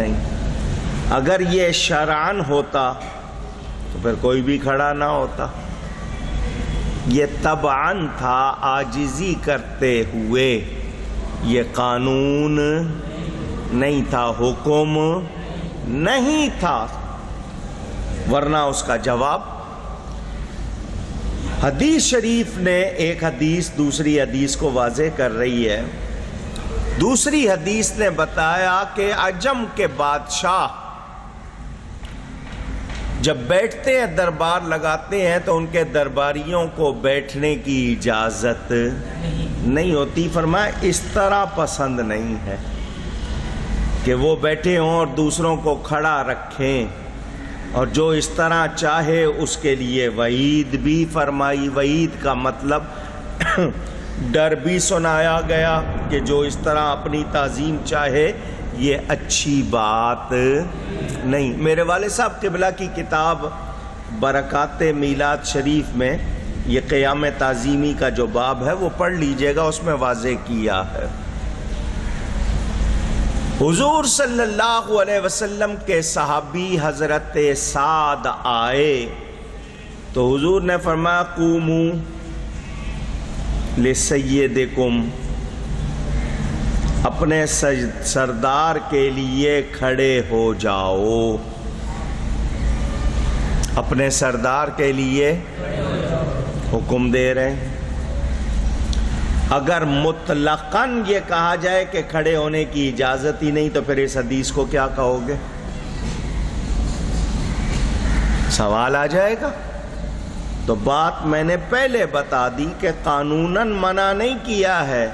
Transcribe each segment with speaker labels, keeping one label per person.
Speaker 1: نہیں. اگر یہ شرعن ہوتا تو پھر کوئی بھی کھڑا نہ ہوتا. یہ طبعاً تھا، عاجزی کرتے ہوئے. یہ قانون نہیں تھا، حکم نہیں تھا، ورنہ اس کا جواب. حدیث شریف نے ایک حدیث دوسری حدیث کو واضح کر رہی ہے. دوسری حدیث نے بتایا کہ عجم کے بادشاہ جب بیٹھتے ہیں، دربار لگاتے ہیں، تو ان کے درباریوں کو بیٹھنے کی اجازت نہیں ہوتی. فرمایا اس طرح پسند نہیں ہے کہ وہ بیٹھے ہوں اور دوسروں کو کھڑا رکھیں، اور جو اس طرح چاہے اس کے لیے وعید بھی فرمائی. وعید کا مطلب ڈر بھی سنایا گیا کہ جو اس طرح اپنی تعظیم چاہے یہ اچھی بات نہیں. میرے والد صاحب قبلہ کی کتاب برکات میلاد شریف میں یہ قیام تعظیمی کا جو باب ہے وہ پڑھ لیجئے گا، اس میں واضح کیا ہے. حضور صلی اللہ علیہ وسلم کے صحابی حضرت سعد آئے تو حضور نے فرمایا قوموا لسیدکم، اپنے سردار کے لیے کھڑے ہو جاؤ. اپنے سردار کے لیے حکم دے رہے ہیں. اگر مطلقاً یہ کہا جائے کہ کھڑے ہونے کی اجازت ہی نہیں تو پھر اس حدیث کو کیا کہو گے؟ سوال آ جائے گا. تو بات میں نے پہلے بتا دی کہ قانوناً منع نہیں کیا ہے،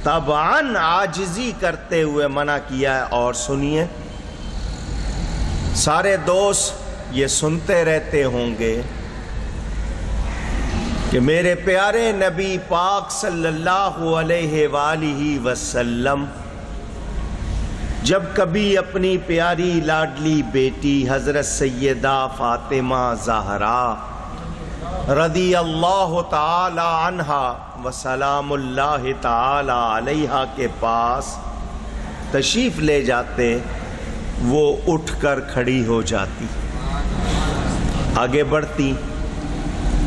Speaker 1: طبعاً عاجزی کرتے ہوئے منع کیا ہے. اور سنیے، سارے دوست یہ سنتے رہتے ہوں گے کہ میرے پیارے نبی پاک صلی اللہ علیہ وآلہ وسلم جب کبھی اپنی پیاری لاڈلی بیٹی حضرت سیدہ فاطمہ زہرا رضی اللہ تعالی عنہا وسلام اللہ تعالی علیہا کے پاس تشریف لے جاتے، وہ اٹھ کر کھڑی ہو جاتی، آگے بڑھتی،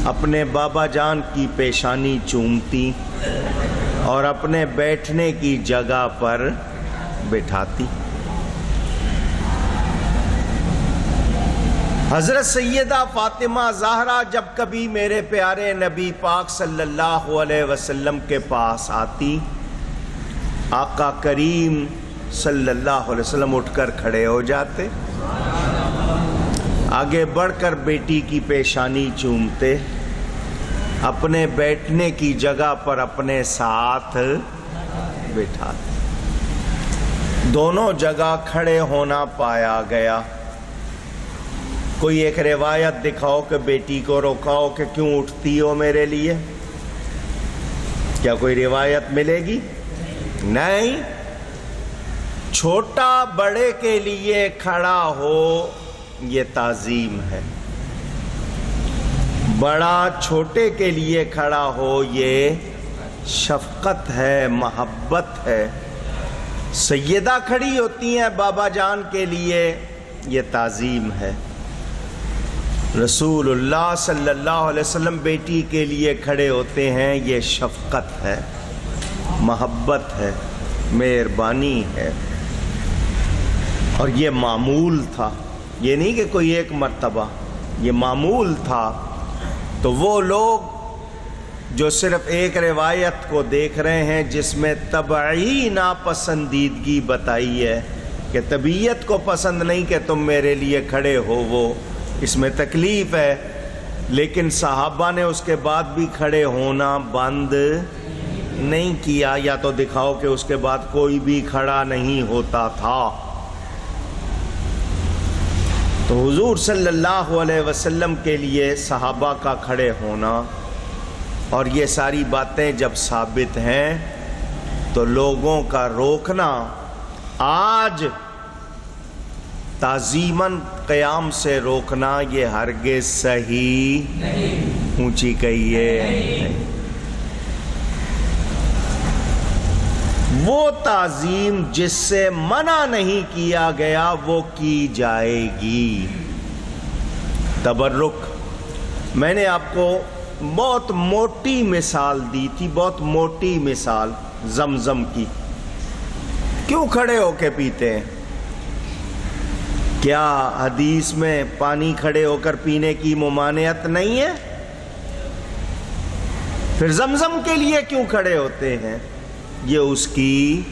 Speaker 1: اپنے بابا جان کی پیشانی چومتی اور اپنے بیٹھنے کی جگہ پر بٹھاتی. حضرت سیدہ فاطمہ زہرا جب کبھی میرے پیارے نبی پاک صلی اللہ علیہ وسلم کے پاس آتی، آقا کریم صلی اللہ علیہ وسلم اٹھ کر کھڑے ہو جاتے، آگے بڑھ کر بیٹی کی پیشانی چومتے، اپنے بیٹھنے کی جگہ پر اپنے ساتھ بٹھاتے. دونوں جگہ کھڑے ہونا پایا گیا. کوئی ایک روایت دکھاؤ کہ بیٹی کو روکاؤ کہ کیوں اٹھتی ہو میرے لیے؟ کیا کوئی روایت ملے گی؟ نہیں. چھوٹا بڑے کے لیے کھڑا ہو یہ تعظیم ہے، بڑا چھوٹے کے لیے کھڑا ہو یہ شفقت ہے، محبت ہے. سیدہ کھڑی ہوتی ہیں بابا جان کے لیے، یہ تعظیم ہے. رسول اللہ صلی اللہ علیہ وسلم بیٹی کے لیے کھڑے ہوتے ہیں، یہ شفقت ہے، محبت ہے، مہربانی ہے. اور یہ معمول تھا، یہ نہیں کہ کوئی ایک مرتبہ، یہ معمول تھا. تو وہ لوگ جو صرف ایک روایت کو دیکھ رہے ہیں جس میں طبعی ناپسندیدگی بتائی ہے کہ طبیعت کو پسند نہیں کہ تم میرے لیے کھڑے ہو، وہ اس میں تکلیف ہے، لیکن صحابہ نے اس کے بعد بھی کھڑے ہونا بند نہیں کیا. یا تو دکھاؤ کہ اس کے بعد کوئی بھی کھڑا نہیں ہوتا تھا. تو حضور صلی اللہ علیہ وسلم کے لیے صحابہ کا کھڑے ہونا اور یہ ساری باتیں جب ثابت ہیں تو لوگوں کا روکنا آج تعظیماً قیام سے روکنا یہ ہرگز صحیح نہیں. اونچی کہیے. وہ تعظیم جس سے منع نہیں کیا گیا وہ کی جائے گی۔ تبرک، میں نے آپ کو بہت موٹی مثال دی تھی، بہت موٹی مثال زمزم کی۔ کیوں کھڑے ہو کے پیتے ہیں؟ کیا حدیث میں پانی کھڑے ہو کر پینے کی ممانعت نہیں ہے؟ پھر زمزم کے لیے کیوں کھڑے ہوتے ہیں؟ یہ اس کی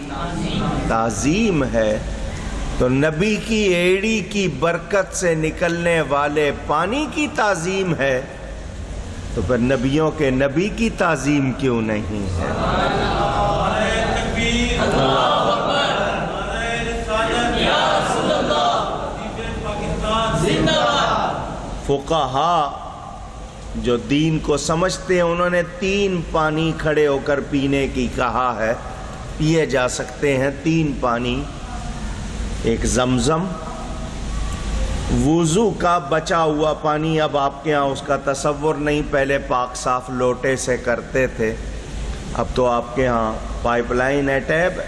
Speaker 1: تعظیم ہے۔ تو نبی کی ایڑی کی برکت سے نکلنے والے پانی کی تعظیم ہے، تو پھر نبیوں کے نبی کی تعظیم کیوں نہیں ہے؟ فقہا جو دین کو سمجھتے ہیں انہوں نے 3 پانی کھڑے ہو کر پینے کی کہا ہے، پیے جا سکتے ہیں 3 پانی۔ ایک زمزم، وضو کا بچا ہوا پانی، اب آپ کے ہاں اس کا تصور نہیں، پہلے پاک صاف لوٹے سے کرتے تھے، اب تو آپ کے ہاں پائپ لائن ہے، ٹیب،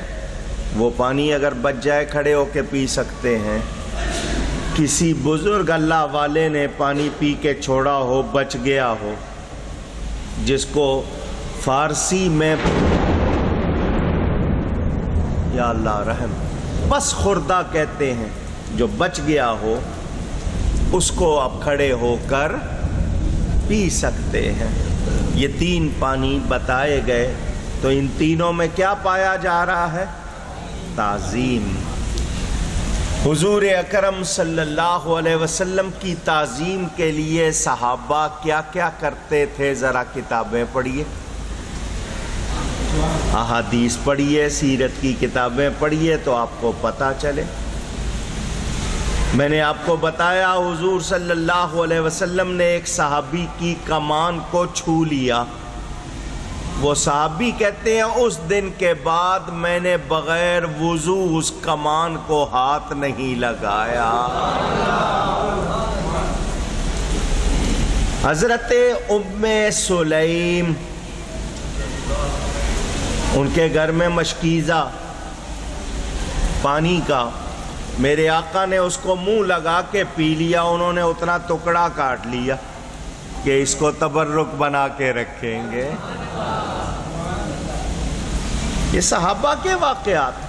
Speaker 1: وہ پانی اگر بچ جائے کھڑے ہو کے پی سکتے ہیں۔ کسی بزرگ اللہ والے نے پانی پی کے چھوڑا ہو، بچ گیا ہو، جس کو فارسی میں یا اللہ رحم بس خوردہ کہتے ہیں، جو بچ گیا ہو اس کو آپ کھڑے ہو کر پی سکتے ہیں۔ یہ 3 پانی بتائے گئے، تو ان تینوں میں کیا پایا جا رہا ہے؟ تعظیم۔ حضور اکرم صلی اللہ علیہ وسلم کی تعظیم کے لیے صحابہ کیا کیا کرتے تھے؟ ذرا کتابیں پڑھیے، احادیث پڑھیے، سیرت کی کتابیں پڑھیے تو آپ کو پتہ چلے۔ میں نے آپ کو بتایا حضور صلی اللہ علیہ وسلم نے ایک صحابی کی کمان کو چھو لیا، وہ صحابی کہتے ہیں اس دن کے بعد میں نے بغیر وضو اس کمان کو ہاتھ نہیں لگایا۔ حضرت ام سلیم، ان کے گھر میں مشکیزہ پانی کا، میرے آقا نے اس کو منہ لگا کے پی لیا، انہوں نے اتنا ٹکڑا کاٹ لیا کہ اس کو تبرک بنا کے رکھیں گے۔ یہ صحابہ کے واقعات۔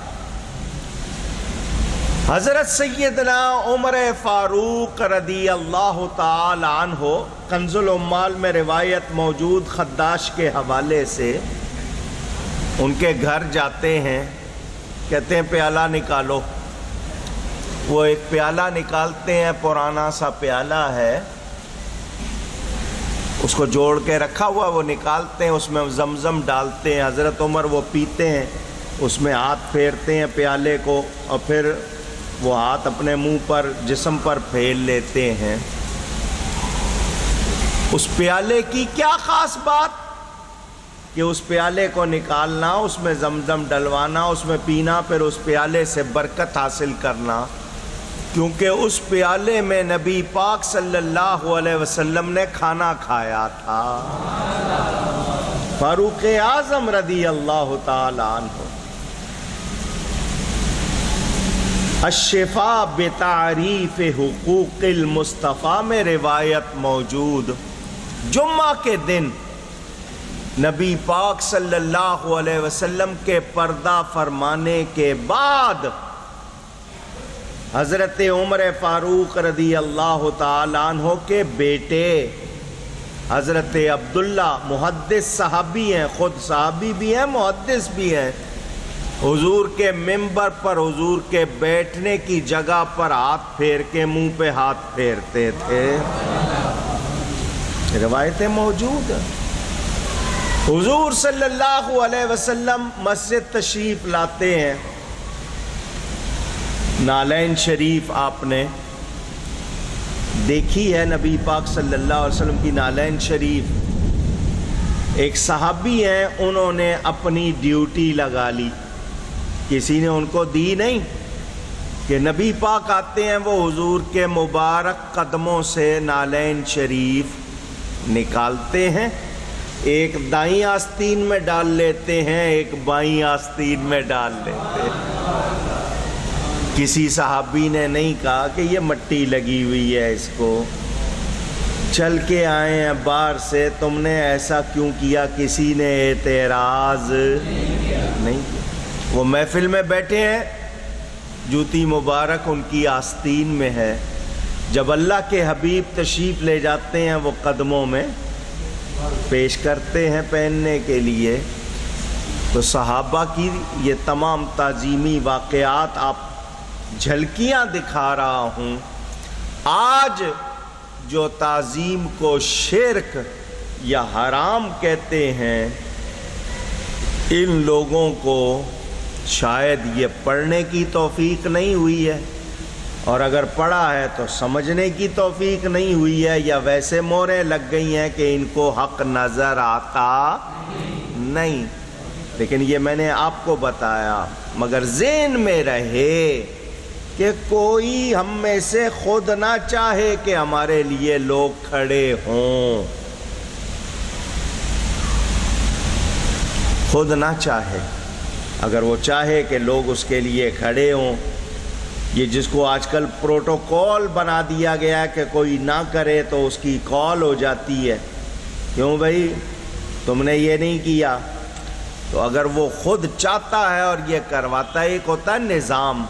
Speaker 1: حضرت سیدنا عمر فاروق رضی اللہ تعالی عنہ، کنز العمال میں روایت موجود خداش کے حوالے سے، ان کے گھر جاتے ہیں، کہتے ہیں پیالہ نکالو۔ وہ ایک پیالہ نکالتے ہیں، پرانا سا پیالہ ہے، اس کو جوڑ کے رکھا ہوا، وہ نکالتے ہیں، اس میں زمزم ڈالتے ہیں۔ حضرت عمر وہ پیتے ہیں، اس میں ہاتھ پھیرتے ہیں پیالے کو، اور پھر وہ ہاتھ اپنے منہ پر، جسم پر پھیر لیتے ہیں۔ اس پیالے کی کیا خاص بات کہ اس پیالے کو نکالنا، اس میں زمزم ڈلوانا، اس میں پینا، پھر اس پیالے سے برکت حاصل کرنا، کیونکہ اس پیالے میں نبی پاک صلی اللہ علیہ وسلم نے کھانا کھایا تھا۔ فاروق اعظم رضی اللہ تعالی عنہ۔ الشفاء بتعریف حقوق المصطفیٰ میں روایت موجود، جمعہ کے دن نبی پاک صلی اللہ علیہ وسلم کے پردہ فرمانے کے بعد حضرت عمر فاروق رضی اللہ تعالیٰ عنہ کے بیٹے حضرت عبداللہ، محدث صحابی ہیں، خود صحابی بھی ہیں، محدث بھی ہیں، حضور کے ممبر پر، حضور کے بیٹھنے کی جگہ پر ہاتھ پھیر کے منہ پہ ہاتھ پھیرتے تھے۔ روایتیں موجود ہیں۔ حضور صلی اللہ علیہ وسلم مسجد تشریف لاتے ہیں، نالین شریف آپ نے دیکھی ہے، نبی پاک صلی اللہ علیہ وسلم کی نالین شریف۔ ایک صحابی ہیں، انہوں نے اپنی ڈیوٹی لگا لی، کسی نے ان کو دی نہیں، کہ نبی پاک آتے ہیں وہ حضور کے مبارک قدموں سے نالین شریف نکالتے ہیں ایک دائیں آستین میں ڈال لیتے ہیں، ایک بائیں آستین میں ڈال لیتے ہیں۔ کسی صحابی نے نہیں کہا کہ یہ مٹی لگی ہوئی ہے، اس کو چل کے آئے ہیں باہر سے، تم نے ایسا کیوں کیا؟ کسی نے اعتراض نہیں کیا۔ وہ محفل میں بیٹھے ہیں، جوتی مبارک ان کی آستین میں ہے، جب اللہ کے حبیب تشریف لے جاتے ہیں وہ قدموں میں پیش کرتے ہیں پہننے کے لیے۔ تو صحابہ کی یہ تمام تعظیمی واقعات آپ جھلکیاں دکھا رہا ہوں۔ آج جو تعظیم کو شرک یا حرام کہتے ہیں، ان لوگوں کو شاید یہ پڑھنے کی توفیق نہیں ہوئی ہے، اور اگر پڑھا ہے تو سمجھنے کی توفیق نہیں ہوئی ہے، یا ویسے موریں لگ گئی ہیں کہ ان کو حق نظر آتا نہیں۔ لیکن یہ میں نے آپ کو بتایا، مگر ذہن میں رہے کہ کوئی ہم میں سے خود نہ چاہے کہ ہمارے لیے لوگ کھڑے ہوں، خود نہ چاہے۔ اگر وہ چاہے کہ لوگ اس کے لیے کھڑے ہوں، یہ جس کو آج کل پروٹوکول بنا دیا گیا ہے کہ کوئی نہ کرے تو اس کی کال ہو جاتی ہے، کیوں بھائی تم نے یہ نہیں کیا؟ تو اگر وہ خود چاہتا ہے اور یہ کرواتا ہے، ایک ہوتا ہے نظام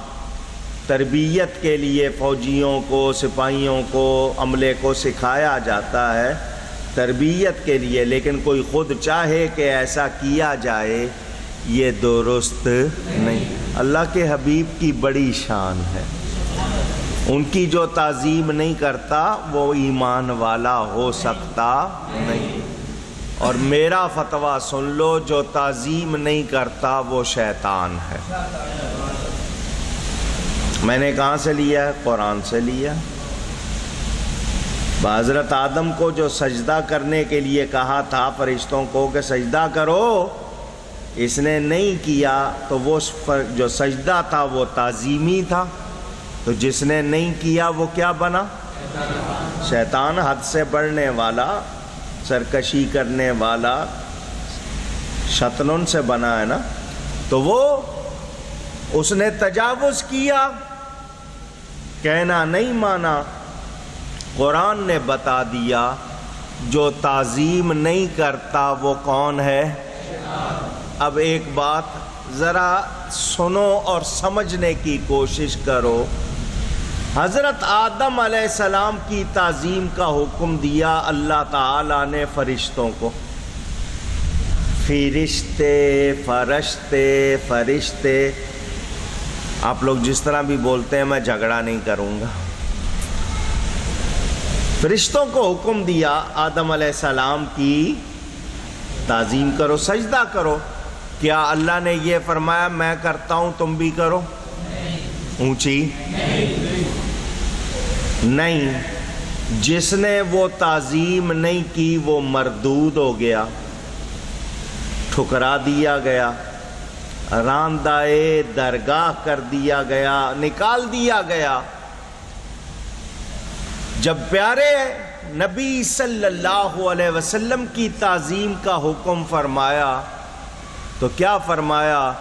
Speaker 1: تربیت کے لیے، فوجیوں کو، سپاہیوں کو، عملے کو سکھایا جاتا ہے تربیت کے لیے، لیکن کوئی خود چاہے کہ ایسا کیا جائے، یہ درست نہیں۔ اللہ کے حبیب کی بڑی شان ہے، ان کی جو تعظیم نہیں کرتا وہ ایمان والا ہو سکتا نہیں۔ اور میرا فتویٰ سن لو، جو تعظیم نہیں کرتا وہ شیطان ہے۔ میں نے کہاں سے لیا ہے؟ قرآن سے لیا۔ حضرت آدم کو جو سجدہ کرنے کے لیے کہا تھا فرشتوں کو کہ سجدہ کرو، اس نے نہیں کیا، تو وہ جو سجدہ تھا وہ تعظیمی تھا، تو جس نے نہیں کیا وہ کیا بنا؟ شیطان، حد سے بڑھنے والا، سرکشی کرنے والا، شطنن سے بنا ہے نا، تو وہ اس نے تجاوز کیا، کہنا نہیں مانا۔ قرآن نے بتا دیا جو تعظیم نہیں کرتا وہ کون ہے؟ اب ایک بات ذرا سنو اور سمجھنے کی کوشش کرو۔ حضرت آدم علیہ السلام کی تعظیم کا حکم دیا اللہ تعالیٰ نے فرشتوں کو۔ فرشتے آپ لوگ جس طرح بھی بولتے ہیں، میں جھگڑا نہیں کروں گا۔ فرشتوں کو حکم دیا آدم علیہ السلام کی تعظیم کرو، سجدہ کرو۔ کیا اللہ نے یہ فرمایا میں کرتا ہوں تم بھی کرو؟ اونچی نہیں۔ جس نے وہ تعظیم نہیں کی وہ مردود ہو گیا، ٹھکرا دیا گیا، راندائے درگاہ کر دیا گیا، نکال دیا گیا۔ جب پیارے نبی صلی اللہ علیہ وسلم کی تعظیم کا حکم فرمایا تو کیا فرمایا؟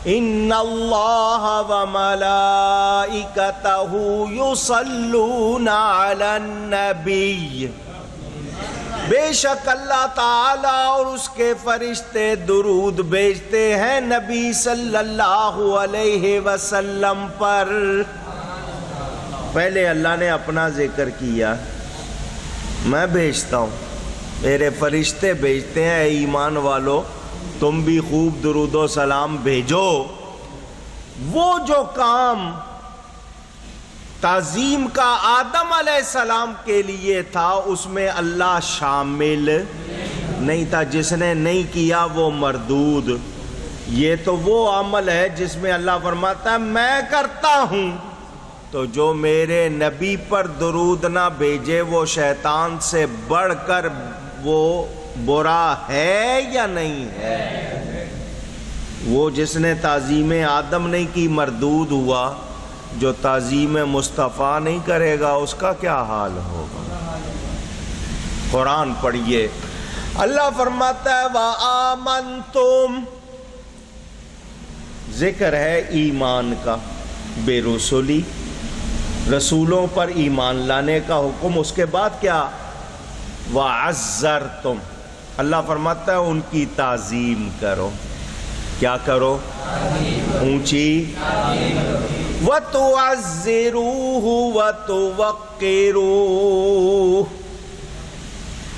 Speaker 1: ان اللہ وملائکتہ یصلون علی النبی، بے شک اللہ تعالیٰ اور اس کے فرشتے درود بھیجتے ہیں نبی صلی اللہ علیہ وسلم پر۔ پہلے اللہ نے اپنا ذکر کیا، میں بھیجتا ہوں، میرے فرشتے بھیجتے ہیں، اے ایمان والو تم بھی خوب درود و سلام بھیجو۔ وہ جو کام تعظیم کا آدم علیہ السلام کے لیے تھا اس میں اللہ شامل نہیں تھا، جس نے نہیں کیا وہ مردود۔ یہ تو وہ عمل ہے جس میں اللہ فرماتا ہے میں کرتا ہوں، تو جو میرے نبی پر درود نہ بھیجے وہ شیطان سے بڑھ کر وہ برا ہے یا نہیں ہے؟ وہ جس نے تعظیم آدم نہیں کی مردود ہوا، جو تعظیم مصطفیٰ نہیں کرے گا اس کا کیا حال ہوگا؟ قرآن پڑھیے، اللہ فرماتا ہے وَآمَنْتُمْ، ذکر ہے ایمان کا، بے رسولی، رسولوں پر ایمان لانے کا حکم، اس کے بعد کیا؟ وَعَزَّرْتُمْ، اللہ فرماتا ہے ان کی تعظیم کرو، کیا کرو؟ اونچی، وَتُعَزِّرُوهُ وَتُوَقِّرُوهُ،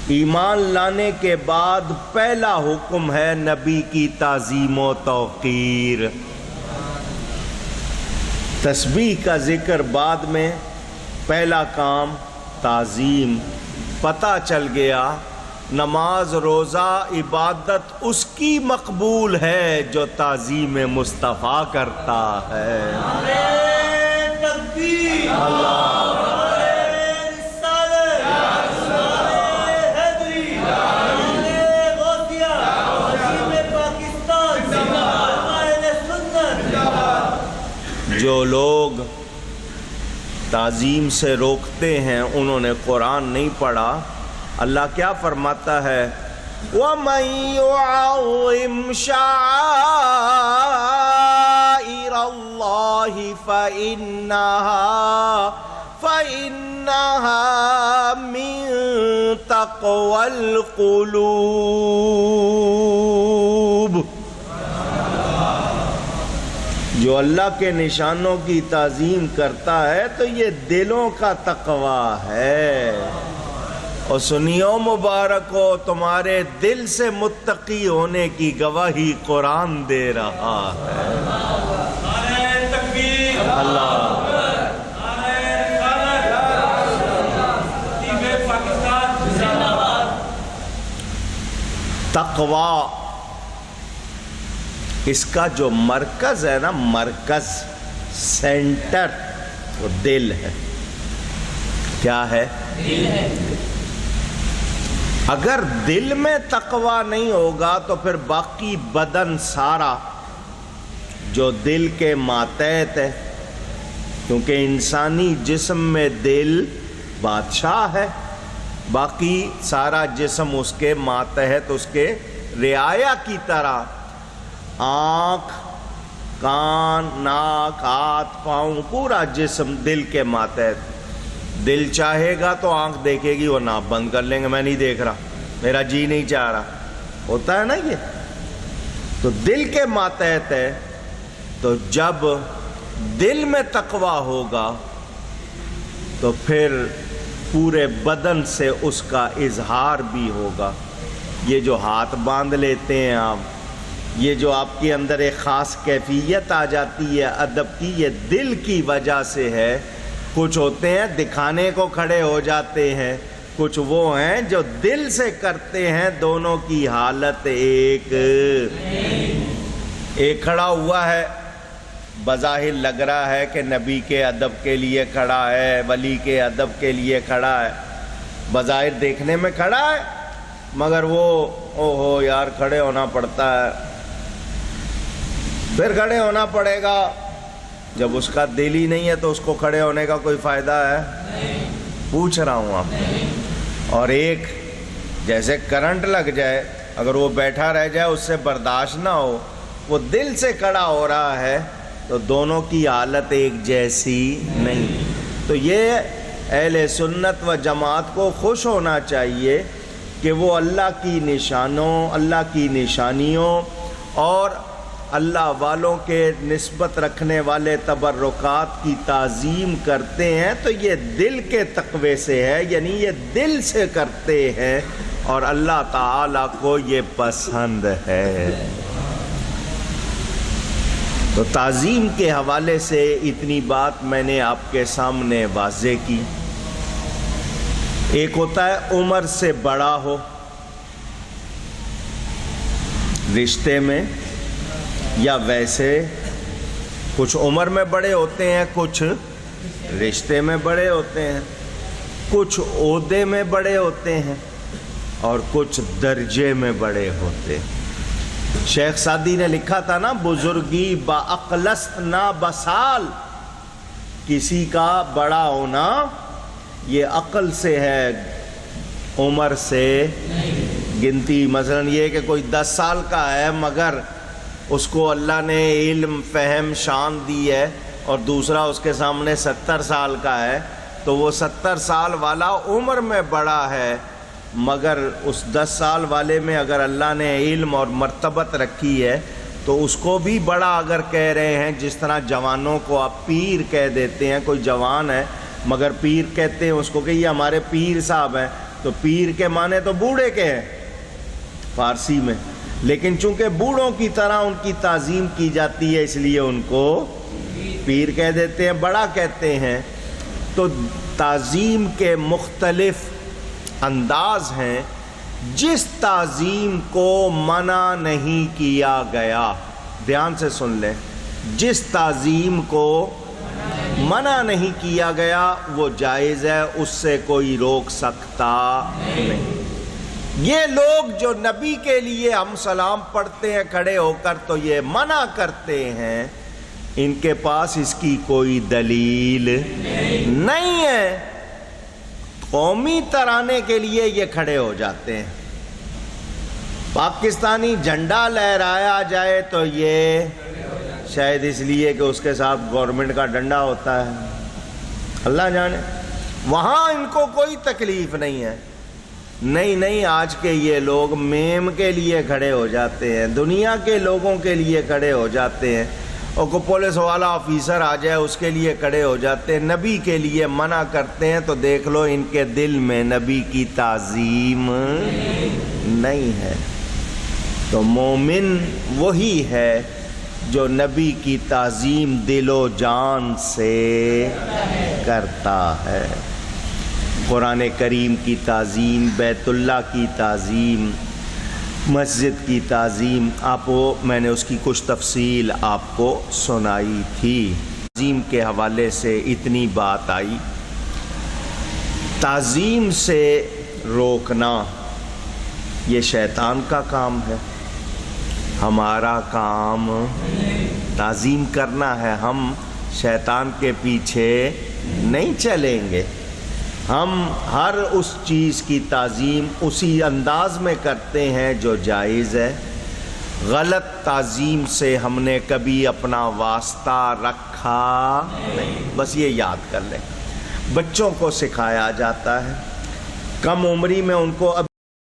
Speaker 1: ایمان لانے کے بعد پہلا حکم ہے نبی کی تعظیم و توقیر، تسبیح کا ذکر بعد میں، پہلا کام تعظیم۔ پتہ چل گیا نماز روزہ عبادت اس کی مقبول ہے جو تعظیم مصطفیٰ کرتا ہے۔ جو لوگ تعظیم سے روکتے ہیں انہوں نے قرآن نہیں پڑھا۔ اللہ کیا فرماتا ہے؟ وَمَن يُعَظِّمْ شَعَائِرَ اللَّهِ فَإِنَّهَا مِن تَقْوَى الْقُلُوبِ، جو اللہ کے نشانوں کی تعظیم کرتا ہے تو یہ دلوں کا تقوی ہے۔ اور سنیو مبارک ہو، تمہارے دل سے متقی ہونے کی گواہی قرآن دے رہا ہے۔ اللہ تقوی، اس کا جو مرکز ہے نا، مرکز، سینٹر، وہ دل ہے۔ کیا ہے؟ دل ہے۔ اگر دل میں تقوی نہیں ہوگا تو پھر باقی بدن سارا جو دل کے ماتحت ہے، کیونکہ انسانی جسم میں دل بادشاہ ہے، باقی سارا جسم اس کے ماتحت، اس کے رعایا کی طرح، آنکھ، کان، ناک، ہاتھ، پاؤں، پورا جسم دل کے ماتحت۔ دل چاہے گا تو آنکھ دیکھے گی، وہ ناک بند کر لیں گے، میں نہیں دیکھ رہا، میرا جی نہیں چاہ رہا، ہوتا ہے نا یہ۔ تو دل کے ماتحت ہے، تو جب دل میں تقوی ہوگا تو پھر پورے بدن سے اس کا اظہار بھی ہوگا۔ یہ جو ہاتھ باندھ لیتے ہیں آپ، یہ جو آپ کے اندر ایک خاص کیفیت آ جاتی ہے ادب کی، یہ دل کی وجہ سے ہے۔ کچھ ہوتے ہیں دکھانے کو کھڑے ہو جاتے ہیں، کچھ وہ ہیں جو دل سے کرتے ہیں، دونوں کی حالت ایک کھڑا ہوا ہے، بظاہر لگ رہا ہے کہ نبی کے ادب کے لیے کھڑا ہے، ولی کے ادب کے لیے کھڑا ہے، بظاہر دیکھنے میں کھڑا ہے، مگر وہ اوہو یار کھڑے ہونا پڑتا ہے۔ پھر کھڑے ہونا پڑے گا، جب اس کا دل ہی نہیں ہے تو اس کو کھڑے ہونے کا کوئی فائدہ ہے؟ پوچھ رہا ہوں آپ۔ اور ایک جیسے کرنٹ لگ جائے، اگر وہ بیٹھا رہ جائے، اس سے برداشت نہ ہو، وہ دل سے کھڑا ہو رہا ہے، تو دونوں کی حالت ایک جیسی نہیں۔ تو یہ اہل سنت و جماعت کو خوش ہونا چاہیے کہ وہ اللہ کی نشانوں، اللہ کی نشانیوں اور اللہ والوں کے نسبت رکھنے والے تبرکات کی تعظیم کرتے ہیں، تو یہ دل کے تقوی سے ہے، یعنی یہ دل سے کرتے ہیں اور اللہ تعالیٰ کو یہ پسند ہے۔ تو تعظیم کے حوالے سے اتنی بات میں نے آپ کے سامنے واضح کی۔ ایک ہوتا ہے عمر سے بڑا ہو رشتے میں یا ویسے، کچھ عمر میں بڑے ہوتے ہیں، کچھ رشتے میں بڑے ہوتے ہیں، کچھ عہدے میں بڑے ہوتے ہیں اور کچھ درجے میں بڑے ہوتے ہیں۔ شیخ سعدی نے لکھا تھا نا، بزرگی با عقلست نہ بسال، کسی کا بڑا ہونا یہ عقل سے ہے، عمر سے گنتی مثلاً یہ کہ کوئی 10 سال کا ہے مگر اس کو اللہ نے علم فہم شان دی ہے، اور دوسرا اس کے سامنے 70 سال کا ہے، تو وہ 70 سال والا عمر میں بڑا ہے، مگر اس 10 سال والے میں اگر اللہ نے علم اور مرتبت رکھی ہے تو اس کو بھی بڑا اگر کہہ رہے ہیں، جس طرح جوانوں کو آپ پیر کہہ دیتے ہیں، کوئی جوان ہے مگر پیر کہتے ہیں اس کو کہ یہ ہمارے پیر صاحب ہیں، تو پیر کے معنی تو بوڑھے کے ہیں فارسی میں، لیکن چونکہ بوڑھوں کی طرح ان کی تعظیم کی جاتی ہے اس لیے ان کو پیر کہہ دیتے ہیں، بڑا کہتے ہیں۔ تو تعظیم کے مختلف انداز ہیں، جس تعظیم کو منع نہیں کیا گیا، دھیان سے سن لیں، جس تعظیم کو منع نہیں کیا گیا وہ جائز ہے، اس سے کوئی روک سکتا نہیں۔ یہ لوگ جو نبی کے لیے ہم سلام پڑھتے ہیں کھڑے ہو کر تو یہ منع کرتے ہیں، ان کے پاس اس کی کوئی دلیل نہیں ہے۔ قومی ترانے کے لیے یہ کھڑے ہو جاتے ہیں، پاکستانی جھنڈا لہرایا جائے تو یہ شاید اس لیے کہ اس کے ساتھ گورنمنٹ کا ڈنڈا ہوتا ہے، اللہ جانے، وہاں ان کو کوئی تکلیف نہیں ہے۔ نہیں، آج کے یہ لوگ میم کے لیے کھڑے ہو جاتے ہیں، دنیا کے لوگوں کے لیے کھڑے ہو جاتے ہیں، اور کوئی پولیس والا آفیسر آ جائے اس کے لیے کھڑے ہو جاتے ہیں، نبی کے لیے منع کرتے ہیں، تو دیکھ لو ان کے دل میں نبی کی تعظیم نہیں ہے۔ تو مومن وہی ہے جو نبی کی تعظیم دل و جان سے کرتا ہے۔ قرآن کریم کی تعظیم، بیت اللہ کی تعظیم، مسجد کی تعظیم، میں نے اس کی کچھ تفصیل آپ کو سنائی تھی۔ تعظیم کے حوالے سے اتنی بات آئی، تعظیم سے روکنا یہ شیطان کا کام ہے، ہمارا کام تعظیم کرنا ہے۔ ہم شیطان کے پیچھے نہیں چلیں گے، ہم ہر اس چیز کی تعظیم اسی انداز میں کرتے ہیں جو جائز ہے۔ غلط تعظیم سے ہم نے کبھی اپنا واسطہ رکھا نہیں، بس یہ یاد کر لیں۔ بچوں کو سکھایا جاتا ہے، کم عمری میں ان کو